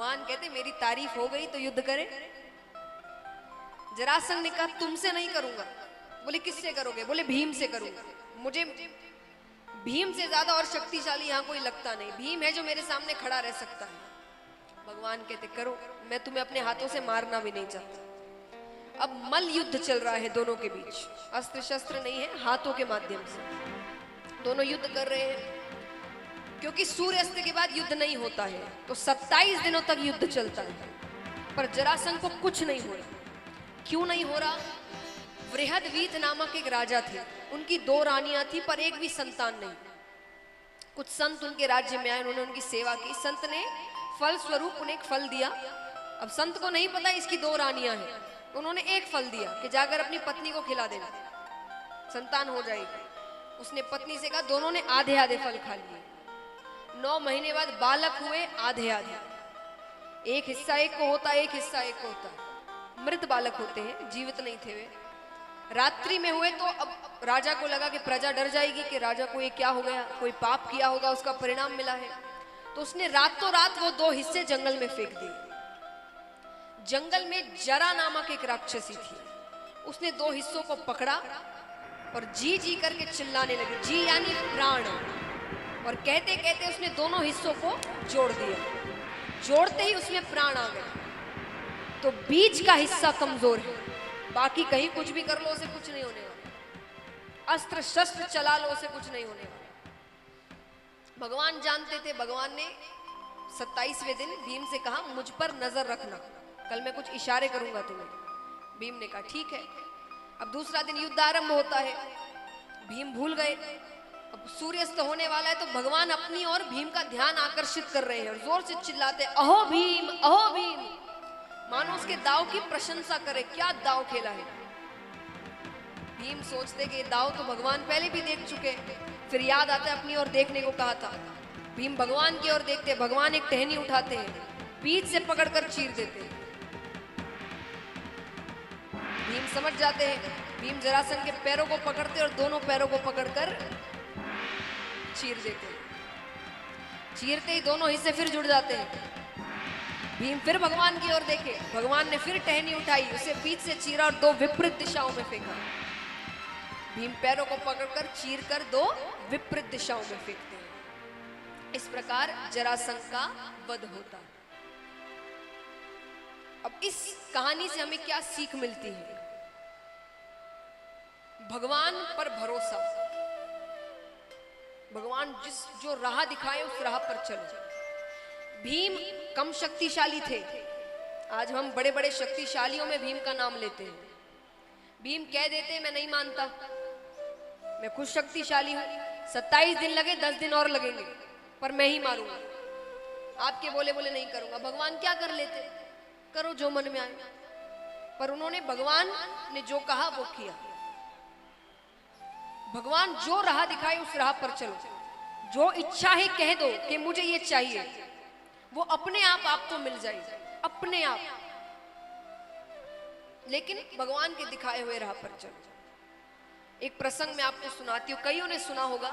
भगवान कहते मेरी तारीफ हो गई तो युद्ध करे। जरासंध ने कहा तुमसे नहीं करूंगा। बोले किससे करोगे? बोले भीम से करूंगा। मुझे भीम से ज्यादा और शक्तिशाली यहाँ कोई लगता नहीं, भीम है जो मेरे सामने खड़ा रह सकता है। भगवान कहते करो, मैं तुम्हें अपने हाथों से मारना भी नहीं चाहता। अब मल युद्ध चल रहा है दोनों के बीच, अस्त्र शस्त्र नहीं है, हाथों के माध्यम से दोनों युद्ध कर रहे हैं। क्योंकि सूर्यास्त के बाद युद्ध नहीं होता है तो 27 दिनों तक युद्ध चलता है, पर जरासंध को कुछ नहीं हो रहा। क्यों नहीं हो रहा? बृहदवीत नामक एक राजा थे, उनकी 2 रानियां थी पर एक भी संतान नहीं। कुछ संत उनके राज्य में आए, उन्होंने उनकी सेवा की। संत ने फल स्वरूप उन्हें एक फल दिया। अब संत को नहीं पता इसकी 2 रानियां हैं, उन्होंने एक फल दिया कि जाकर अपनी पत्नी को खिला देना, संतान हो जाएगी। उसने पत्नी से कहा, दोनों ने आधे आधे फल खा लिए। 9 महीने बाद बालक हुए आधे आधे, एक हिस्सा एक को होता, एक हिस्सा एक को होता। मृत बालक होते हैं, जीवित नहीं थे वे। रात्रि में हुए तो अब राजा को लगा कि प्रजा डर जाएगी कि राजा को ये क्या हो गया, कोई पाप किया होगा, उसका परिणाम मिला है। तो उसने रातों रात वो 2 हिस्से जंगल में फेंक दिए। जंगल में जरा नामक एक राक्षसी थी, उसने 2 हिस्सों को पकड़ा और जी जी करके चिल्लाने लगी। जी यानी प्राण, और कहते कहते उसने दोनों हिस्सों को जोड़ दिया। जोड़ते ही उसमें प्राण आ गए। तो बीच का हिस्सा कमजोर है, बाकी कहीं कुछ भी कर लो उसे कुछ नहीं होने वाला, अस्त्र शस्त्र चला लो उसे कुछ नहीं होने वाला। भगवान जानते थे। भगवान ने 27वें दिन भीम से कहा, मुझ पर नजर रखना, कल मैं कुछ इशारे करूंगा तुम्हें। भीम ने कहा ठीक है। अब दूसरा दिन युद्ध आरंभ होता है, भीम भूल गए। अब सूर्यास्त होने वाला है तो भगवान अपनी और भीम का ध्यान आकर्षित कर रहे हैं और जोर से चिल्लाते, अहो भीम, अहो भीम, मानो उसके दाव की प्रशंसा करे। क्या दाव खेला है। भीम सोचते कि दाव तो भगवान पहले भी देख चुके। फिर याद आता है अपनी ओर देखने को कहा था। भीम भगवान की ओर देखते, भगवान एक टहनी उठाते हैं, बीच से पकड़कर चीर देते हैं। भीम समझ जाते हैं। भीम जरासंध के पैरों को पकड़ते और दोनों पैरों को पकड़कर चीर देते हैं। चीरते ही दोनों हिस्से फिर जुड़ जाते हैं। भीम फिर भगवान की ओर देखे, भगवान ने फिर टहनी उठाई, उसे बीच से चीरा और 2 विपरीत दिशाओं में फेंका। भीम पैरों को पकड़कर चीरकर 2 विपरीत दिशाओं में फेंकते हैं। इस प्रकार जरासंध का वध होता है। अब इस कहानी से हमें क्या सीख मिलती है? भगवान पर भरोसा, भगवान जो राह दिखाए उस राह पर चलो। भीम कम शक्तिशाली थे, आज हम बड़े बड़े शक्तिशालियों में भीम का नाम लेते हैं। भीम कह देते मैं नहीं मानता, मैं खुद शक्तिशाली हूं, 27 दिन लगे 10 दिन और लगेंगे पर मैं ही मारूंगा, आपके बोले बोले नहीं करूंगा। भगवान क्या कर लेते, करो जो मन में आए। पर उन्होंने, भगवान ने जो कहा वो किया। भगवान जो राह दिखाए उस राह पर चलो। जो इच्छा है कह दो कि मुझे ये चाहिए, वो अपने आप आपको मिल जाएगी, अपने आप। लेकिन भगवान के दिखाए हुए राह पर चलो। एक प्रसंग मैं आपको सुनाती हूँ, कईयों ने सुना होगा,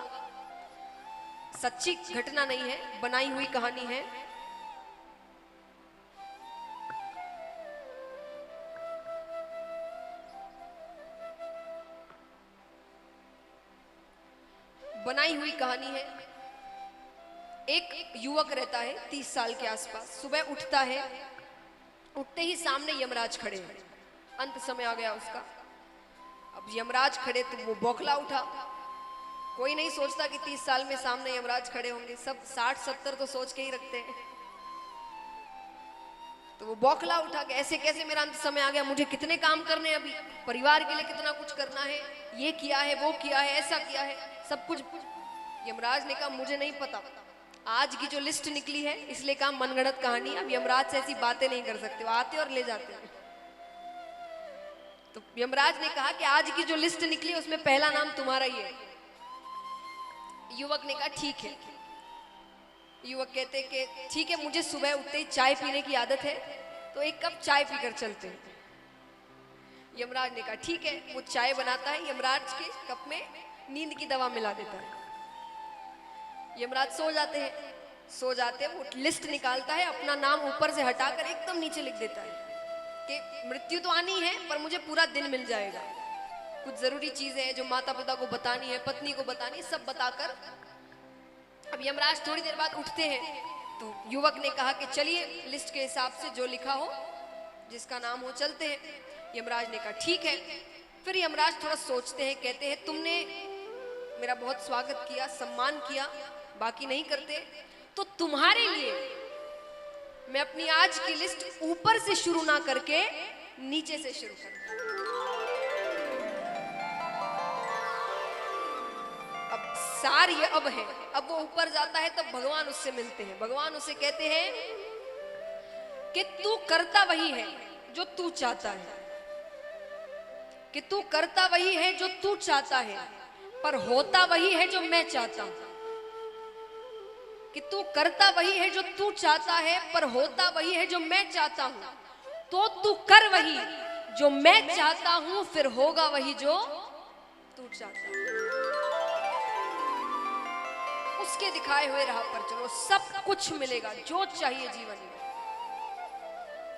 सच्ची घटना नहीं है, बनाई हुई कहानी है। बनाई हुई कहानी है। एक युवक रहता है 30 साल के आसपास। सुबह उठता है, उठते ही सामने यमराज खड़े हैं, अंत समय आ गया उसका। अब यमराज खड़े तो वो बौखला उठा। कोई नहीं सोचता कि 30 साल में सामने यमराज खड़े होंगे, सब 60-70 तो सोच के ही रखते हैं। तो वो बौखला उठा कि ऐसे कैसे मेरा अंत समय आ गया, मुझे कितने काम करने हैं, अभी परिवार के लिए कितना कुछ करना है, ये किया है, वो किया है, ऐसा किया है, सब कुछ। यमराज ने कहा मुझे नहीं पता, आज की जो लिस्ट निकली है इसलिए कहा मनगढ़ंत कहानी। अब यमराज से ऐसी बातें नहीं कर सकते, वो आते और ले जाते हैं। तो यमराज ने कहा कि आज की जो लिस्ट निकली है उसमें पहला नाम तुम्हारा ही है। युवक ने कहा ठीक है। युवक कहते कि ठीक है, मुझे सुबह उठते ही चाय पीने की आदत है, तो एक कप चाय पीकर चलते हैं। यमराज ने कहा ठीक है। वो चाय बनाता है, यमराज के कप में नींद की दवा मिला देता है। यमराज सो जाते हैं। सो जाते, वो लिस्ट निकालता है, अपना नाम ऊपर से हटाकर एकदम नीचे लिख देता है कि मृत्यु तो आनी है पर मुझे पूरा दिन मिल जाएगा। कुछ जरूरी चीजें हैं जो माता पिता को बतानी है, पत्नी को बतानी है, सब बताकर अब यमराज थोड़ी देर बाद उठते हैं। तो युवक ने कहा कि चलिए लिस्ट के हिसाब से जो लिखा हो, जिसका नाम हो, चलते हैं। यमराज ने कहा ठीक है। फिर यमराज थोड़ा सोचते हैं, कहते हैं तुमने मेरा बहुत स्वागत किया, सम्मान किया, बाकी नहीं करते, तो तुम्हारे लिए मैं अपनी आज की लिस्ट ऊपर से शुरू ना करके नीचे से शुरू कर। अब सार ये अब है, अब वो ऊपर जाता है तब भगवान उससे मिलते हैं। भगवान उसे कहते हैं कि तू करता वही है जो तू चाहता है, कि तू करता वही है जो तू चाहता है, पर होता वही है जो मैं चाहता हूं। कि तू करता वही है जो तू चाहता है, पर होता वही है जो मैं चाहता हूं। तो तू कर वही जो मैं चाहता हूं, फिर होगा वही जो तू चाहता है। उसके दिखाए हुए राह पर चलो, सब कुछ मिलेगा जो चाहिए जीवन में।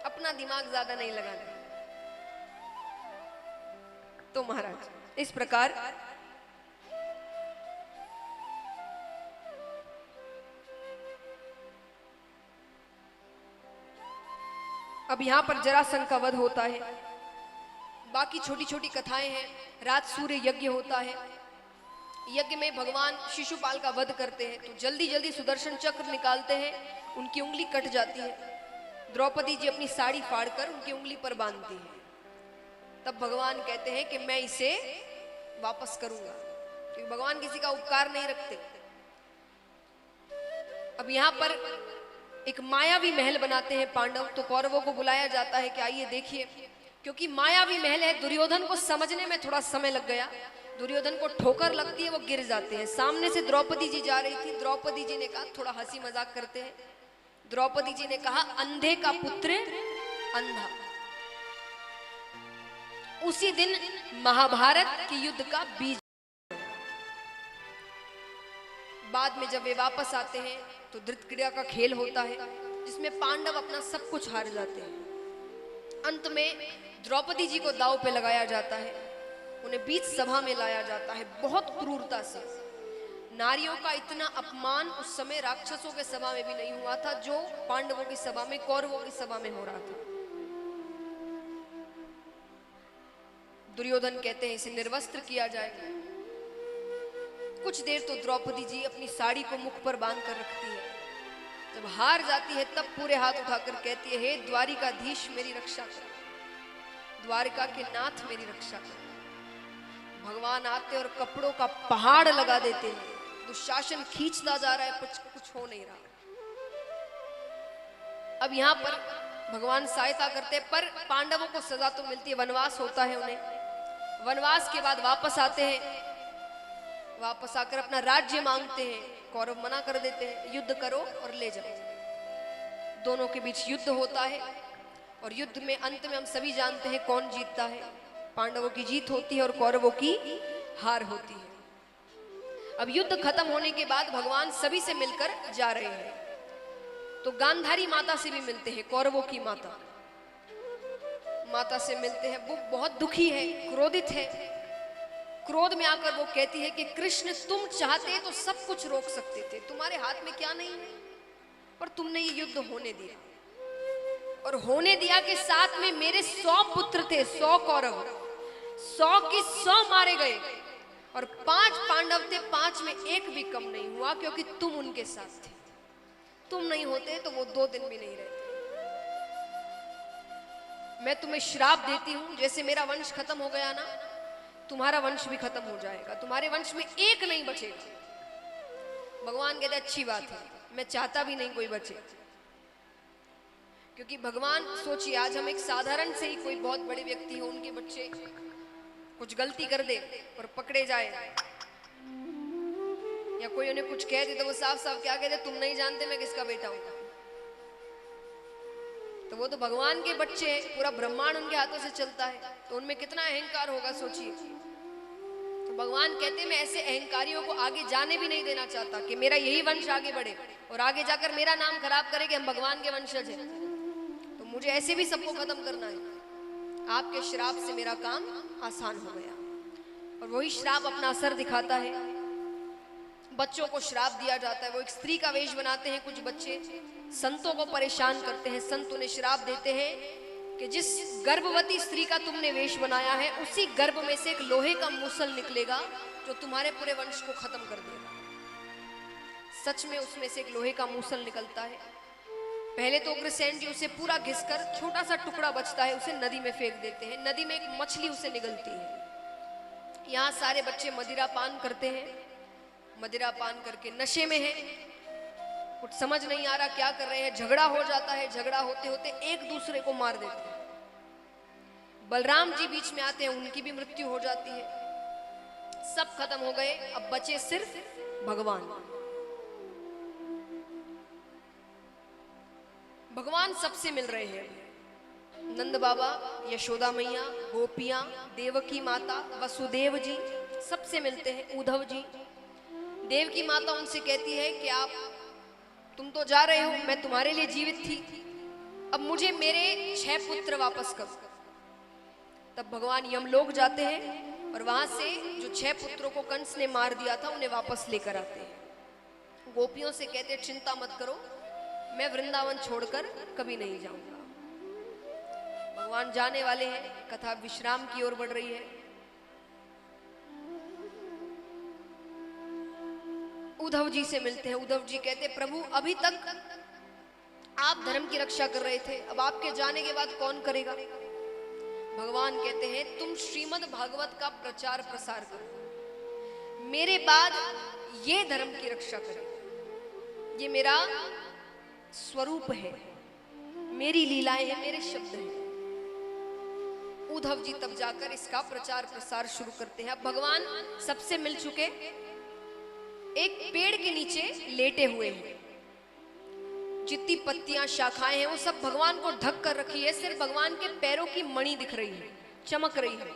अपना दिमाग ज्यादा नहीं लगाना। तो महाराज इस प्रकार अब यहां पर जरासंध का वध होता है। बाकी छोटी छोटी कथाएं हैं। रात सूर्य यज्ञ होता है। यज्ञ में भगवान शिशुपाल का वध करते हैं, तो जल्दी जल्दी सुदर्शन चक्र निकालते हैं, उनकी उंगली कट जाती है। द्रौपदी जी अपनी साड़ी फाड़कर उनकी उंगली पर बांधती है। तब भगवान कहते हैं कि मैं इसे वापस करूंगा, क्योंकि भगवान किसी का उपकार नहीं रखते। अब यहां पर एक मायावी महल बनाते हैं पांडव, तो कौरवों को बुलाया जाता है कि आइए देखिए। क्योंकि मायावी महल है, दुर्योधन को समझने में थोड़ा समय लग गया। दुर्योधन को ठोकर लगती है, वो गिर जाते हैं। सामने से द्रौपदी जी जा रही थी। द्रौपदी जी ने कहा, थोड़ा हंसी मजाक करते हैं, द्रौपदी जी ने कहा अंधे का पुत्र अंधा। उसी दिन महाभारत के युद्ध का बीज। बाद में जब वे वापस आते हैं तो धृतक्रीड़ा का खेल होता है, जिसमें पांडव अपना सब कुछ हार जाते हैं। अंत में द्रौपदी जी को दांव पे लगाया जाता है, उन्हें बीच सभा में लाया जाता है बहुत क्रूरता से। नारियों का इतना अपमान उस समय राक्षसों के सभा में भी नहीं हुआ था जो पांडवों की सभा में, कौरवों की सभा में हो रहा था। दुर्योधन कहते हैं इसे निर्वस्त्र किया जाए। कुछ देर तो द्रौपदी जी अपनी साड़ी को मुख पर बांध कर रखती है। जब हार जाती है तब पूरे हाथ उठाकर कहती है, हे द्वारिकाधीश मेरी रक्षा कर, द्वारिका के नाथ मेरी रक्षा कर। भगवान आते और कपड़ों का पहाड़ लगा देते हैं। दुशासन खींचता जा रहा है, कुछ हो नहीं रहा। अब यहाँ पर भगवान सहायता करते, पर पांडवों को सजा तो मिलती है, वनवास होता है उन्हें। वनवास के बाद वापस आते हैं, वापस आकर अपना राज्य मांगते हैं। कौरव मना कर देते हैं, युद्ध करो और ले जाओ। दोनों के बीच युद्ध होता है और युद्ध में अंत में हम सभी जानते हैं कौन जीतता है। पांडवों की जीत होती है और कौरवों की हार होती है। अब युद्ध खत्म होने के बाद भगवान सभी से मिलकर जा रहे हैं, तो गांधारी माता से भी मिलते हैं, कौरवों की माता। माता से मिलते हैं, वो बहुत दुखी है, क्रोधित है। क्रोध में आकर वो कहती है कि कृष्ण तुम चाहते तो सब कुछ रोक सकते थे, तुम्हारे हाथ में क्या नहीं है, पर तुमने ये युद्ध होने दिया। और होने दिया के साथ में मेरे 100 पुत्र थे, 100 कौरव, 100 के 100 मारे गए और 5 पांडव थे, 5 में एक भी कम नहीं हुआ, क्योंकि तुम उनके साथ थे। तुम नहीं होते तो वो 2 दिन भी नहीं रहते। मैं तुम्हें श्राप देती हूं, जैसे मेरा वंश खत्म हो गया ना, तुम्हारा वंश भी खत्म हो जाएगा, तुम्हारे वंश में एक नहीं बचेगा। भगवान कहते अच्छी बात है, मैं चाहता भी नहीं कोई बचे। क्योंकि भगवान सोचिए, आज हम एक साधारण से ही कोई बहुत बड़े व्यक्ति हो, उनके बच्चे कुछ गलती कर दे और पकड़े जाए, या कोई उन्हें कुछ कह दे तो वो साफ साफ क्या कहते, तुम नहीं जानते मैं किसका बेटा हूं। तो वो तो भगवान के बच्चे हैं, पूरा ब्रह्मांड उनके हाथों से चलता है, तो उनमें कितना अहंकार होगा सोचिए। तो भगवान कहते मैं ऐसे अहंकारियों को आगे जाने भी नहीं देना चाहता कि मेरा यही वंश आगे बढ़े। और आगे जाकर मेरा नाम खराब करे कि हम भगवान के वंशज हैं, तो मुझे ऐसे भी सबको खत्म करना है। आपके श्राप से मेरा काम आसान हो गया। और वही श्राप अपना असर दिखाता है। बच्चों को श्राप दिया जाता है, वो एक स्त्री का वेश बनाते हैं कुछ बच्चे, संतों को परेशान करते हैं। संत उन्हें श्राप देते हैं कि जिस गर्भवती स्त्री का तुमने वेश बनाया है, उसी गर्भ में से एक लोहे का मूसल निकलेगा जो तुम्हारे पूरे वंश को खत्म कर देगा। सच में उसमें से एक लोहे का मूसल निकलता है। पहले तो उग्रसेन जी उसे पूरा घिसकर छोटा सा टुकड़ा बचता है उसे नदी में फेंक देते हैं। नदी में एक मछली उसे निगलती है। यहाँ सारे बच्चे मदिरा पान करते हैं, मदिरा पान करके नशे में हैं, कुछ समझ नहीं आ रहा क्या कर रहे हैं। झगड़ा हो जाता है, झगड़ा होते होते एक दूसरे को मार देते हैं। बलराम जी बीच में आते हैं, उनकी भी मृत्यु हो जाती है। सब खत्म हो गए, अब बचे सिर्फ भगवान। भगवान सबसे मिल रहे हैं। नंद बाबा, यशोदा मैया, गोपियां, देवकी माता, वसुदेव जी सबसे मिलते हैं। उद्धव जी, देवकी माता उनसे कहती है कि तुम तो जा रहे हो, मैं तुम्हारे लिए जीवित थी, अब मुझे मेरे 6 पुत्र वापस करो। तब भगवान यमलोक जाते हैं और वहां से जो 6 पुत्रों को कंस ने मार दिया था उन्हें वापस लेकर आते हैं। गोपियों से कहते हैं चिंता मत करो, मैं वृंदावन छोड़कर कभी नहीं जाऊंगा। भगवान जाने वाले हैं, कथा विश्राम की ओर बढ़ रही है। उद्धव जी से मिलते हैं। उद्धव जी कहते हैं प्रभु अभी तक आप धर्म की रक्षा कर रहे थे, अब आपके जाने के बाद कौन करेगा। भगवान कहते हैं तुम श्रीमद् भागवत का प्रचार प्रसार करो, मेरे बाद ये धर्म की रक्षा करें। ये मेरा स्वरूप है, मेरी लीलाएं हैं, मेरे शब्द हैं। उद्धव जी तब जाकर इसका प्रचार प्रसार शुरू करते हैं। अब भगवान सबसे मिल चुके, एक पेड़ के नीचे लेटे हुए हैं। जितनी पत्तियां शाखाएं हैं वो सब भगवान को ढक कर रखी है, सिर्फ भगवान के पैरों की मणि दिख रही है, चमक रही है।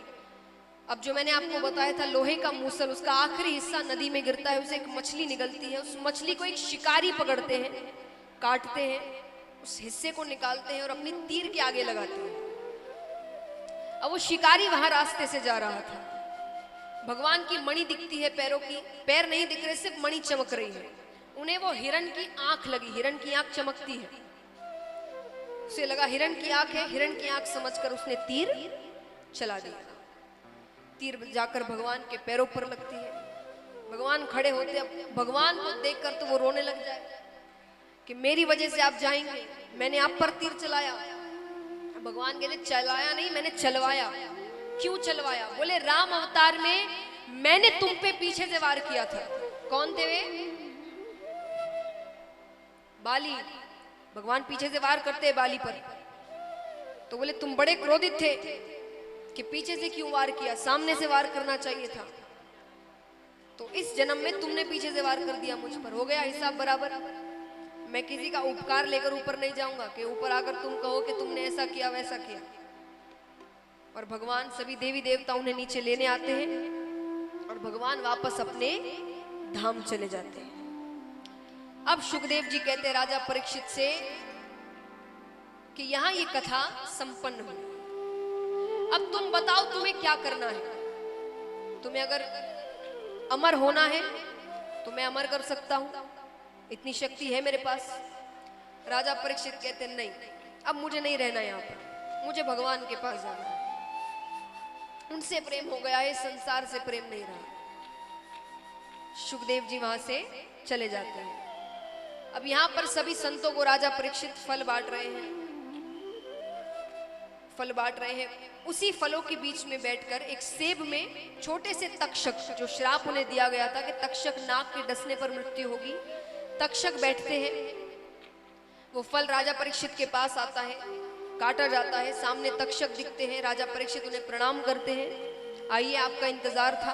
अब जो मैंने आपको बताया था लोहे का मूसल, उसका आखिरी हिस्सा नदी में गिरता है, उसे एक मछली निकलती है। उस मछली को एक शिकारी पकड़ते हैं, काटते हैं, उस हिस्से को निकालते हैं और अपनी तीर के आगे लगाते हैं। अब वो शिकारी वहां रास्ते से जा रहा था, भगवान की मणि दिखती है पैरों की, पैर नहीं दिख रहे, सिर्फ मणि चमक रही है। उन्हें वो हिरण की आंख लगी, हिरण की आंख चमकती है, उसे लगा हिरण की आंख है, हिरण की आंख समझकर उसने तीर चला दिया। तीर जाकर भगवान के पैरों पर लगती है। भगवान खड़े होते, अब भगवान को देखकर तो वो रोने लग जाए कि मेरी वजह से आप जाएंगे, मैंने आप पर तीर चलाया। भगवान कहते चलाया नहीं, मैंने चलवाया। क्यों चलवाया? बोले राम अवतार में मैंने तुम पे पीछे से वार किया था। कौन थे वे? बाली। भगवान पीछे से वार करते हैं बाली पर, तो बोले तुम बड़े क्रोधित थे कि पीछे से क्यों वार किया, सामने से वार करना चाहिए था। तो इस जन्म में तुमने पीछे से वार कर दिया मुझ पर, हो गया हिसाब बराबर। मैं किसी का उपकार लेकर ऊपर नहीं जाऊंगा कि ऊपर आकर तुम कहो कि तुमने ऐसा किया वैसा किया। और भगवान सभी देवी देवता उन्हें नीचे लेने आते हैं और भगवान वापस अपने धाम चले जाते हैं। अब सुखदेव जी कहते हैं राजा परीक्षित से कि यहां ये कथा संपन्न हुई, अब तुम बताओ तुम्हें क्या करना है। तुम्हें अगर अमर होना है तो मैं अमर कर सकता हूं, इतनी शक्ति है मेरे पास। राजा परीक्षित कहते नहीं, अब मुझे नहीं रहना यहाँ पर, मुझे भगवान के पास जाना है। उनसे प्रेम हो गया है, संसार से प्रेम नहीं रहा। सुखदेव जी वहां से चले जाते हैं। अब यहां पर सभी संतों को राजा परीक्षित फल बांट रहे हैं, फल बांट रहे हैं। उसी फलों के बीच में बैठकर एक सेब में छोटे से तक्षक, जो श्राप उन्हें दिया गया था कि तक्षक नाक के डसने पर मृत्यु होगी, तक्षक बैठते हैं। वो फल राजा परीक्षित के पास आता है, काटा जाता है, सामने तक्षक दिखते हैं। राजा परीक्षित उन्हें प्रणाम करते हैं, आइए आपका इंतजार था।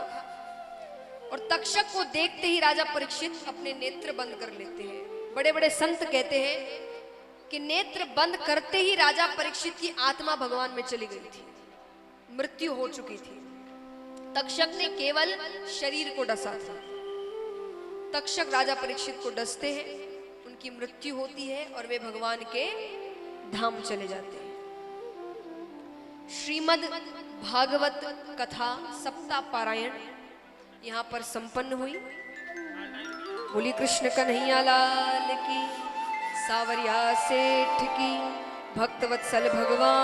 और तक्षक को देखते ही राजा परीक्षित अपने नेत्र बंद कर लेते हैं। बड़े बड़े संत कहते हैं कि नेत्र बंद करते ही राजा परीक्षित की आत्मा भगवान में चली गई थी, मृत्यु हो चुकी थी। तक्षक ने केवल शरीर को डसा था। तक्षक राजा परीक्षित को डसते हैं, उनकी मृत्यु होती है और वे भगवान के धाम चले जाते हैं। श्रीमद् भागवत कथा सप्ताह पारायण यहाँ पर संपन्न हुई। बोली कृष्ण कन्हैया लाल की, सावरिया सेठ की, भक्तवत्सल भगवान